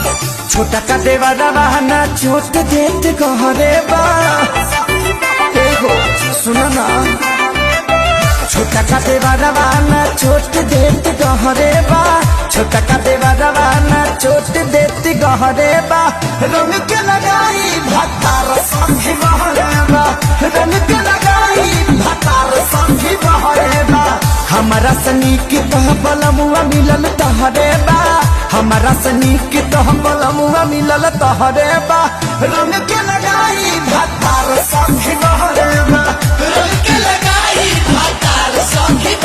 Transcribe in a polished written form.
छोटा का देवा रवाना छोट देत कहरे बा हो सुना ना छोटा का देवा रवाना छोट देत कहरे बा छोटा का देवा रवाना छोट देत कहरे बा रंग के लगाई भतार संगी बहरे बा रंग के लगाई भतार संगी बहरे बा हमारा सनी की तह बलमुआ मिलल तहरे बा हमारा सनी की तह बलमुआ मिलल तहरे बा रंग के लगाई भतार संगी बहरे बा रंग के लगाई भतार संगी